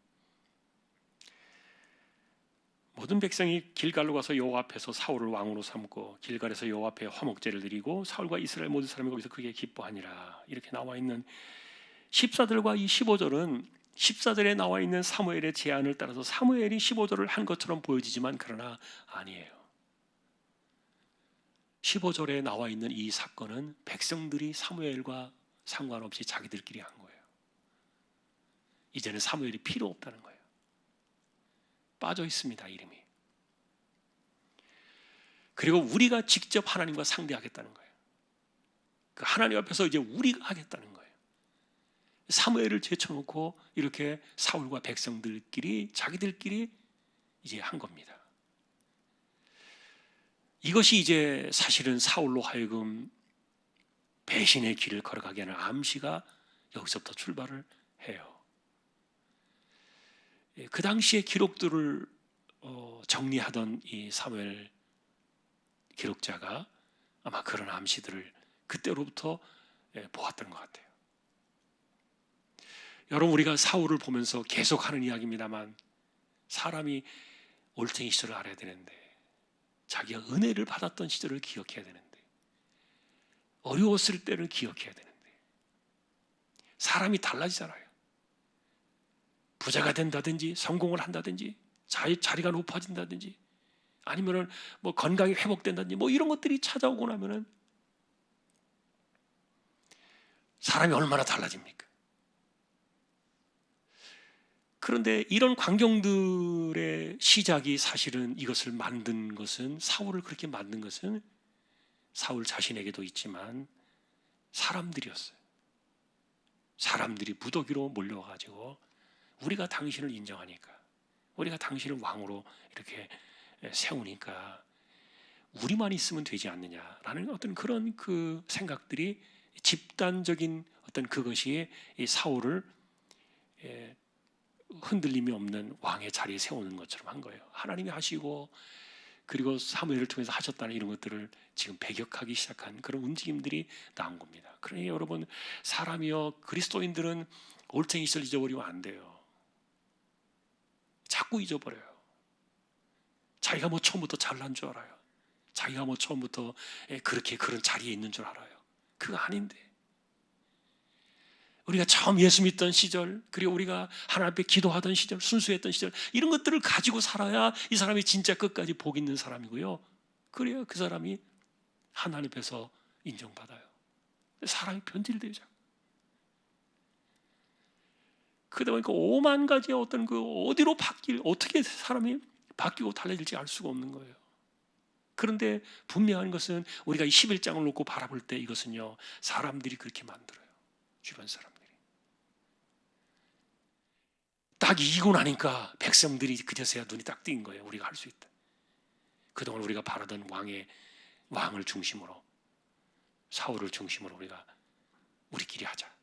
모든 백성이 길갈로 가서 여호와 앞에서 사울을 왕으로 삼고 길갈에서 여호와 앞에 화목제를 드리고 사울과 이스라엘 모든 사람이 거기서 크게 기뻐하니라, 이렇게 나와 있는 14절과 이 15절은 14절에 나와 있는 사무엘의 제안을 따라서 사무엘이 15절을 한 것처럼 보여지지만 그러나 아니에요. 15절에 나와 있는 이 사건은 백성들이 사무엘과 상관없이 자기들끼리 한 거예요. 이제는 사무엘이 필요 없다는 거예요. 빠져 있습니다, 이름이. 그리고 우리가 직접 하나님과 상대하겠다는 거예요. 그 하나님 앞에서 이제 우리가 하겠다는 거예요. 사무엘을 제쳐놓고 이렇게 사울과 백성들끼리 자기들끼리 이제 한 겁니다. 이것이 이제 사실은 사울로 하여금 배신의 길을 걸어가게 하는 암시가 여기서부터 출발을 해요. 그 당시의 기록들을 정리하던 이 사무엘 기록자가 아마 그런 암시들을 그때로부터 보았던 것 같아요. 여러분, 우리가 사울을 보면서 계속 하는 이야기입니다만 사람이 올챙이 시절을 알아야 되는데, 자기가 은혜를 받았던 시절을 기억해야 되는데, 어려웠을 때를 기억해야 되는데, 사람이 달라지잖아요. 부자가 된다든지 성공을 한다든지 자리가 높아진다든지 아니면은 뭐 건강이 회복된다든지 뭐 이런 것들이 찾아오고 나면은 사람이 얼마나 달라집니까? 그런데 이런 광경들의 시작이 사실은 이것을 만든 것은, 사울을 그렇게 만든 것은 사울 자신에게도 있지만 사람들이었어요. 사람들이 무더기로 몰려와가지고 우리가 당신을 인정하니까, 우리가 당신을 왕으로 이렇게 세우니까 우리만 있으면 되지 않느냐라는 어떤 그런 그 생각들이, 집단적인 어떤 그것이 이 사울을 흔들림이 없는 왕의 자리에 세우는 것처럼 한 거예요. 하나님이 하시고 그리고 사무엘을 통해서 하셨다는 이런 것들을 지금 배격하기 시작한 그런 움직임들이 나온 겁니다. 그러니 여러분, 사람이요, 그리스도인들은 올챙이 시절 잊어버리면 안 돼요. 자꾸 잊어버려요. 자기가 뭐 처음부터 잘난 줄 알아요. 자기가 뭐 처음부터 그렇게 그런 자리에 있는 줄 알아요. 그거 아닌데, 우리가 처음 예수 믿던 시절, 그리고 우리가 하나님 앞에 기도하던 시절, 순수했던 시절, 이런 것들을 가지고 살아야 이 사람이 진짜 끝까지 복 있는 사람이고요, 그래야 그 사람이 하나님 앞에서 인정받아요. 사람이 변질돼요. 그러다 보니까 5만 가지의 어떤 그 어디로 어떻게 사람이 바뀌고 달라질지 알 수가 없는 거예요. 그런데 분명한 것은 우리가 이 11장을 놓고 바라볼 때 이것은요, 사람들이 그렇게 만들어요. 주변 사람들이. 딱 이기고 나니까 백성들이 그제서야 눈이 딱 띈 거예요. 우리가 할 수 있다. 그동안 우리가 바라던 왕을 중심으로, 사울을 중심으로 우리끼리 하자.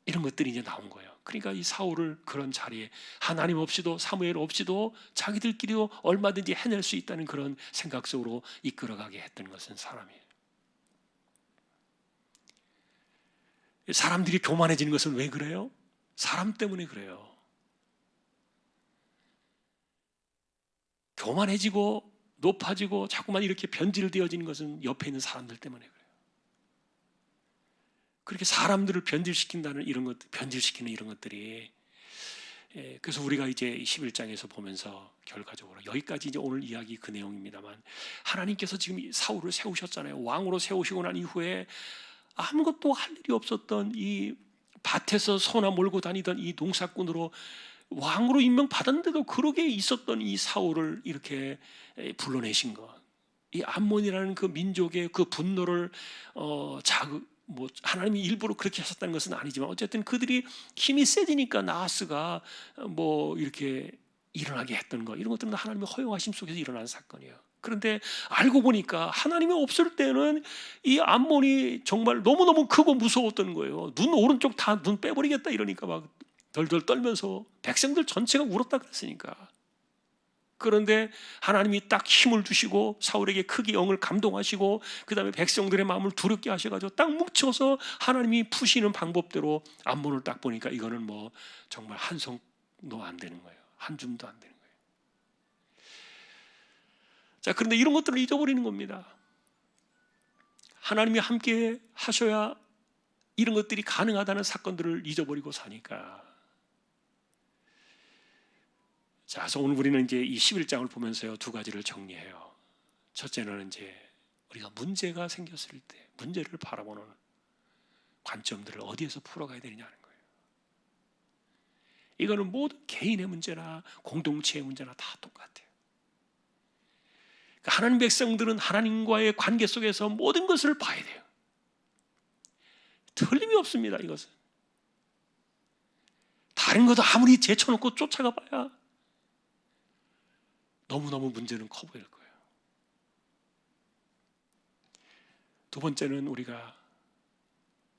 이런 것들이 이제 나온 거예요. 그러니까 이 사울을 그런 자리에 하나님 없이도 사무엘 없이도 자기들끼리도 얼마든지 해낼 수 있다는 그런 생각 속으로 이끌어가게 했던 것은 사람이에요. 사람들이 교만해지는 것은 왜 그래요? 사람 때문에 그래요. 교만해지고 높아지고 자꾸만 이렇게 변질되어지는 것은 옆에 있는 사람들 때문에 그래요. 그렇게 사람들을 변질시킨다는 이런 것, 변질시키는 이런 것들이, 그래서 우리가 이제 11장에서 보면서 결과적으로 여기까지 이제 오늘 이야기 그 내용입니다만, 하나님께서 지금 사울을 세우셨잖아요. 왕으로 세우시고 난 이후에 아무것도 할 일이 없었던 이 밭에서 소나 몰고 다니던 이 농사꾼으로 왕으로 임명받았는데도 그러게 있었던 이 사울을 이렇게 불러내신 것, 이 암몬이라는 그 민족의 그 분노를 하나님이 일부러 그렇게 하셨다는 것은 아니지만 어쨌든 그들이 힘이 세지니까 나하스가 이렇게 일어나게 했던 거, 이런 것들은 하나님의 허용하심 속에서 일어난 사건이에요. 그런데 알고 보니까 하나님이 없을 때는 이 암몬이 정말 너무너무 크고 무서웠던 거예요. 눈 오른쪽 다 눈 빼버리겠다 이러니까 막 덜덜 떨면서 백성들 전체가 울었다 그랬으니까. 그런데 하나님이 딱 힘을 주시고 사울에게 크게 영을 감동하시고 그 다음에 백성들의 마음을 두렵게 하셔가지고 딱 뭉쳐서 하나님이 푸시는 방법대로 암몬을 딱 보니까 이거는 정말 한 성도 안 되는 거예요. 한 줌도 안 되는 거예요. 자, 그런데 이런 것들을 잊어버리는 겁니다. 하나님이 함께 하셔야 이런 것들이 가능하다는 사건들을 잊어버리고 사니까. 자, 그래서 오늘 우리는 이제 이 11장을 보면서요, 두 가지를 정리해요. 첫째는 이제 우리가 문제가 생겼을 때 문제를 바라보는 관점들을 어디에서 풀어가야 되느냐는 거예요. 이거는 모든 개인의 문제나 공동체의 문제나 다 똑같아요. 그러니까 하나님 백성들은 하나님과의 관계 속에서 모든 것을 봐야 돼요. 틀림이 없습니다. 이것은 다른 것도 아무리 제쳐놓고 쫓아가 봐야 너무너무 문제는 커 보일 거예요. 두 번째는 우리가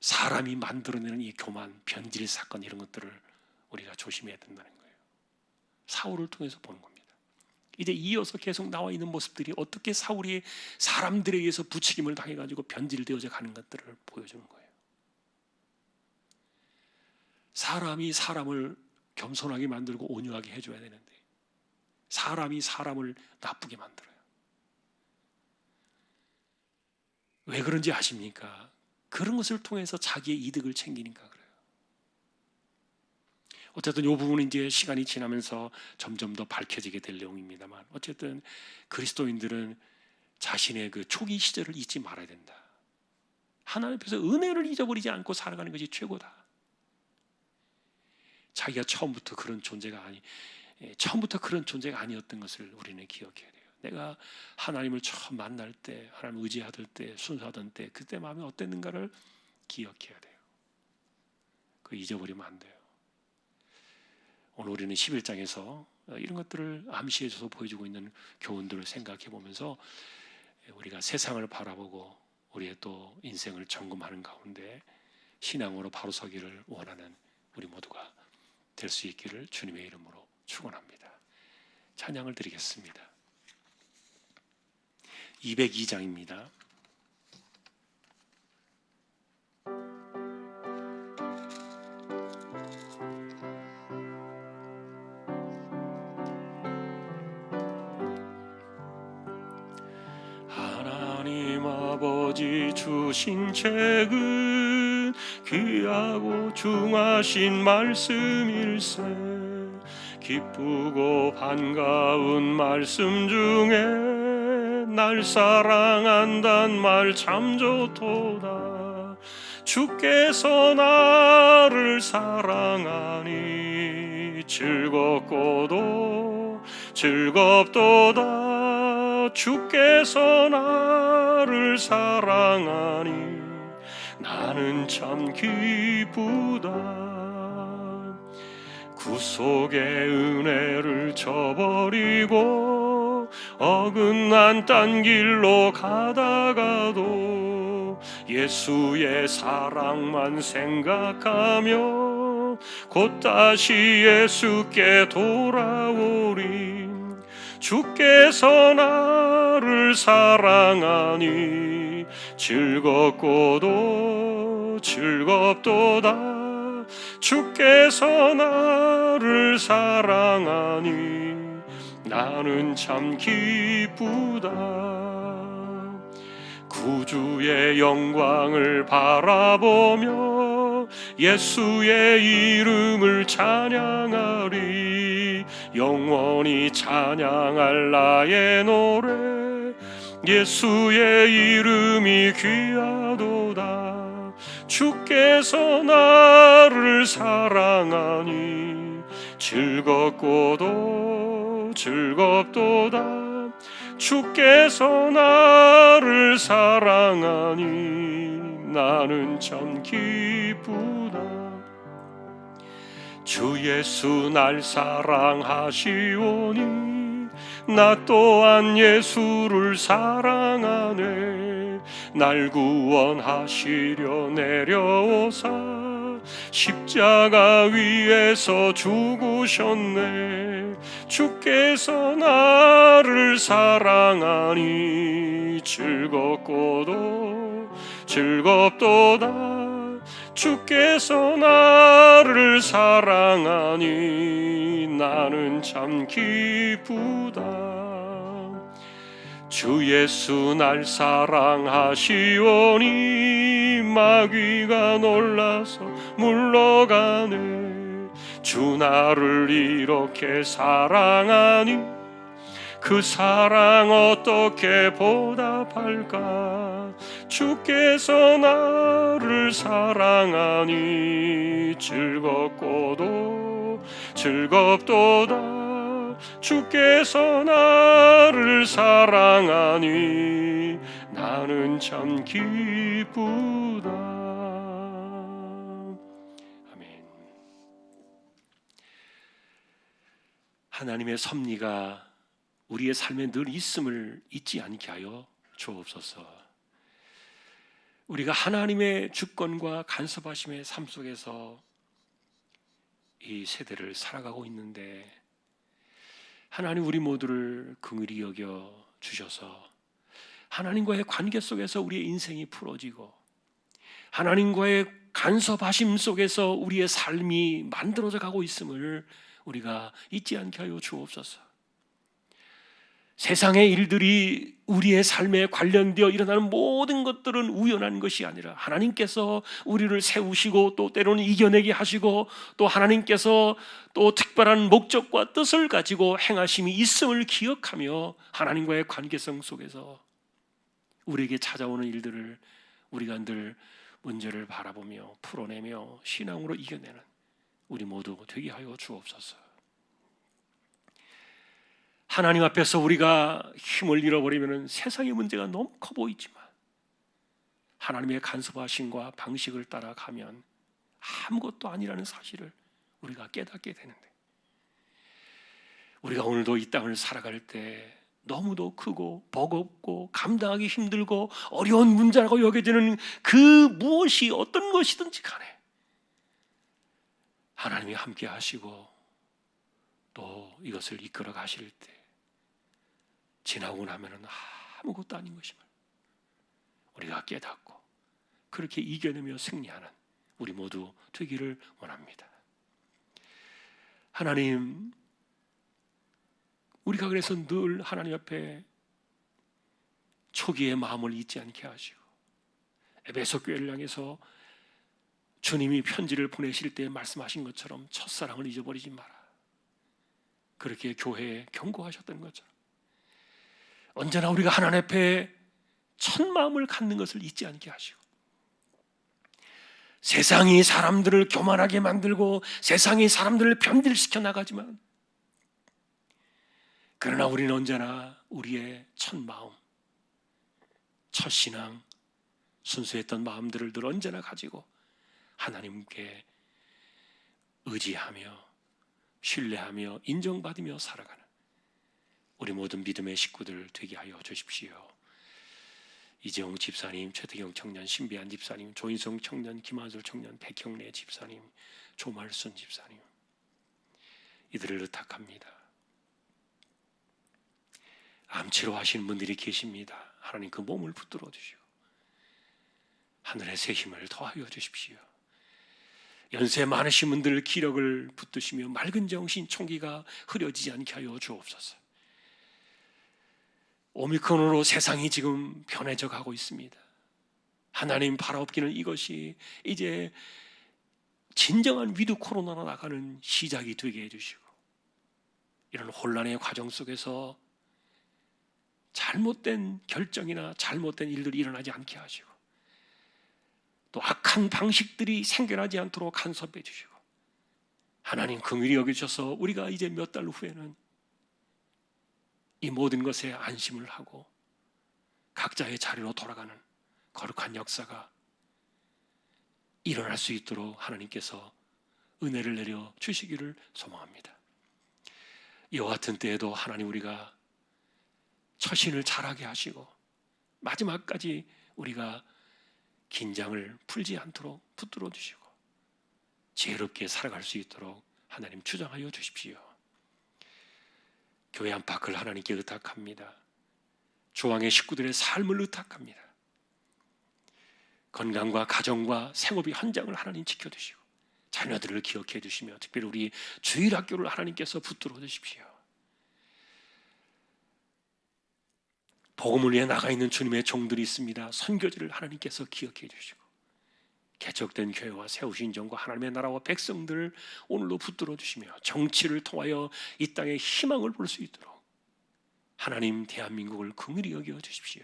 사람이 만들어내는 이 교만, 변질 사건 이런 것들을 우리가 조심해야 된다는 거예요. 사울을 통해서 보는 겁니다. 이제 이어서 계속 나와 있는 모습들이 어떻게 사울이 사람들에 의해서 부추김을 당해가지고 변질되어져 가는 것들을 보여주는 거예요. 사람이 사람을 겸손하게 만들고 온유하게 해줘야 되는데 사람이 사람을 나쁘게 만들어요. 왜 그런지 아십니까? 그런 것을 통해서 자기의 이득을 챙기니까 그래요. 어쨌든 이 부분은 이제 시간이 지나면서 점점 더 밝혀지게 될 내용입니다만, 어쨌든 그리스도인들은 자신의 그 초기 시절을 잊지 말아야 된다. 하나님 앞에서 은혜를 잊어버리지 않고 살아가는 것이 최고다. 자기가 처음부터 그런 존재가 아니었던 것을 우리는 기억해야 돼요. 내가 하나님을 처음 만날 때, 하나님 의지하던 때, 순수하던 때, 그때 마음이 어땠는가를 기억해야 돼요. 그거 잊어버리면 안 돼요. 오늘 우리는 11장에서 이런 것들을 암시해줘서 보여주고 있는 교훈들을 생각해 보면서 우리가 세상을 바라보고 우리의 또 인생을 점검하는 가운데 신앙으로 바로 서기를 원하는 우리 모두가 될 수 있기를 주님의 이름으로 축원합니다. 찬양을 드리겠습니다. 202장입니다. 하나님 아버지 주신 책은 귀하고 중하신 말씀일세. 기쁘고 반가운 말씀 중에 날 사랑한단 말 참 좋도다. 주께서 나를 사랑하니 즐겁고도 즐겁도다. 주께서 나를 사랑하니 나는 참 기쁘다. 구속의 은혜를 저버리고 어긋난 딴 길로 가다가도 예수의 사랑만 생각하며 곧 다시 예수께 돌아오리. 주께서 나를 사랑하니 즐겁고도 즐겁도다. 주께서 나를 사랑하니 나는 참 기쁘다. 구주의 영광을 바라보며 예수의 이름을 찬양하리. 영원히 찬양할 나의 노래 예수의 이름이 귀하도다. 주께서 나를 사랑하니 즐겁고도 즐겁도다. 주께서 나를 사랑하니 나는 참 기쁘다. 주 예수 날 사랑하시오니 나 또한 예수를 사랑하네. 날 구원하시려 내려오사 십자가 위에서 죽으셨네. 주께서 나를 사랑하니 즐겁고도 즐겁도다. 주께서 나를 사랑하니 나는 참 기쁘다. 주 예수 날 사랑하시오니 마귀가 놀라서 물러가네. 주 나를 이렇게 사랑하니 그 사랑 어떻게 보답할까. 주께서 나를 사랑하니 즐겁고도 즐겁도다. 주께서 나를 사랑하니 나는 참 기쁘다. 아멘. 하나님의 섭리가 우리의 삶에 늘 있음을 잊지 않게 하여 주옵소서. 우리가 하나님의 주권과 간섭하심의 삶 속에서 이 세대를 살아가고 있는데 하나님 우리 모두를 긍휼히 여겨 주셔서 하나님과의 관계 속에서 우리의 인생이 풀어지고 하나님과의 간섭하심 속에서 우리의 삶이 만들어져 가고 있음을 우리가 잊지 않게 하여 주옵소서. 세상의 일들이 우리의 삶에 관련되어 일어나는 모든 것들은 우연한 것이 아니라 하나님께서 우리를 세우시고 또 때로는 이겨내게 하시고 또 하나님께서 또 특별한 목적과 뜻을 가지고 행하심이 있음을 기억하며 하나님과의 관계성 속에서 우리에게 찾아오는 일들을 우리가 늘 문제를 바라보며 풀어내며 신앙으로 이겨내는 우리 모두 되게 하여 주옵소서. 하나님 앞에서 우리가 힘을 잃어버리면 세상의 문제가 너무 커 보이지만 하나님의 간섭하심과 방식을 따라가면 아무것도 아니라는 사실을 우리가 깨닫게 되는데 우리가 오늘도 이 땅을 살아갈 때 너무도 크고 버겁고 감당하기 힘들고 어려운 문제라고 여겨지는 그 무엇이 어떤 것이든지 간에 하나님이 함께 하시고 또 이것을 이끌어 가실 때 지나고 나면은 아무것도 아닌 것임을 우리가 깨닫고 그렇게 이겨내며 승리하는 우리 모두 되기를 원합니다. 하나님, 우리가 그래서 늘 하나님 앞에 초기의 마음을 잊지 않게 하시고 에베소 교회를 향해서 주님이 편지를 보내실 때 말씀하신 것처럼 첫사랑을 잊어버리지 마라. 그렇게 교회에 경고하셨던 것처럼 언제나 우리가 하나님 앞에 첫 마음을 갖는 것을 잊지 않게 하시고 세상이 사람들을 교만하게 만들고 세상이 사람들을 변질시켜 나가지만 그러나 우리는 언제나 우리의 첫 마음, 첫 신앙, 순수했던 마음들을 늘 언제나 가지고 하나님께 의지하며 신뢰하며 인정받으며 살아가는 우리 모든 믿음의 식구들 되게 하여 주십시오. 이재용 집사님, 최태경 청년, 신비한 집사님, 조인성 청년, 김한솔 청년, 백형래 집사님, 조말순 집사님 이들을 의탁합니다. 암치료 하시는 분들이 계십니다. 하나님 그 몸을 붙들어 주시고 하늘의 새 힘을 더하여 주십시오. 연세 많으신 분들 기력을 붙드시며 맑은 정신 총기가 흐려지지 않게 하여 주옵소서. 오미크론으로 세상이 지금 변해져 가고 있습니다. 하나님 바라옵기는 이것이 이제 진정한 위드 코로나로 나가는 시작이 되게 해주시고 이런 혼란의 과정 속에서 잘못된 결정이나 잘못된 일들이 일어나지 않게 하시고 또 악한 방식들이 생겨나지 않도록 간섭해 주시고 하나님 긍휼히 여기셔서 우리가 이제 몇 달 후에는 이 모든 것에 안심을 하고 각자의 자리로 돌아가는 거룩한 역사가 일어날 수 있도록 하나님께서 은혜를 내려 주시기를 소망합니다. 이와 같은 때에도 하나님 우리가 처신을 잘하게 하시고 마지막까지 우리가 긴장을 풀지 않도록 붙들어 주시고 지혜롭게 살아갈 수 있도록 하나님 주장하여 주십시오. 교회 안팎을 하나님께 의탁합니다. 조항의 식구들의 삶을 의탁합니다. 건강과 가정과 생업의 현장을 하나님 지켜주시고 자녀들을 기억해 주시며 특별히 우리 주일학교를 하나님께서 붙들어 주십시오. 복음을 위해 나가 있는 주님의 종들이 있습니다. 선교지를 하나님께서 기억해 주시고 개척된 교회와 세우신 정과 하나님의 나라와 백성들을 오늘도 붙들어 주시며 정치를 통하여 이 땅에 희망을 볼 수 있도록 하나님 대한민국을 긍휼히 여겨 주십시오.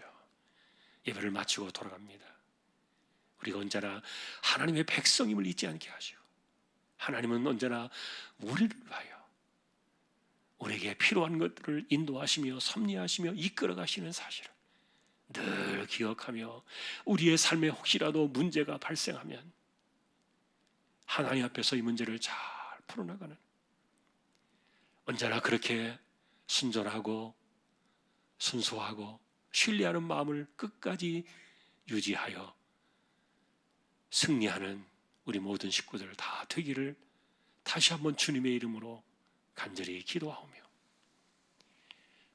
예배를 마치고 돌아갑니다. 우리가 언제나 하나님의 백성임을 잊지 않게 하시고 하나님은 언제나 우리를 위하여 우리에게 필요한 것들을 인도하시며 섭리하시며 이끌어 가시는 사실을 늘 기억하며 우리의 삶에 혹시라도 문제가 발생하면 하나님 앞에서 이 문제를 잘 풀어나가는 언제나 그렇게 순전하고 순수하고 신뢰하는 마음을 끝까지 유지하여 승리하는 우리 모든 식구들 다 되기를 다시 한번 주님의 이름으로 간절히 기도하오며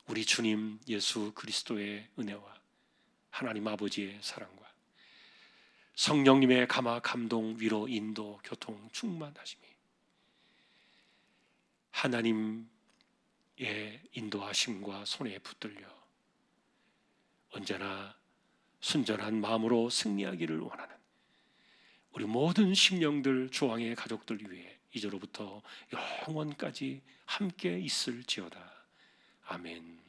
우리 주님 예수 그리스도의 은혜와 하나님 아버지의 사랑과 성령님의 감화, 감동, 위로, 인도, 교통, 충만하심이 하나님의 인도하심과 손에 붙들려 언제나 순전한 마음으로 승리하기를 원하는 우리 모든 심령들 조항의 가족들 위해 이제로부터 영원까지 함께 있을지어다. 아멘.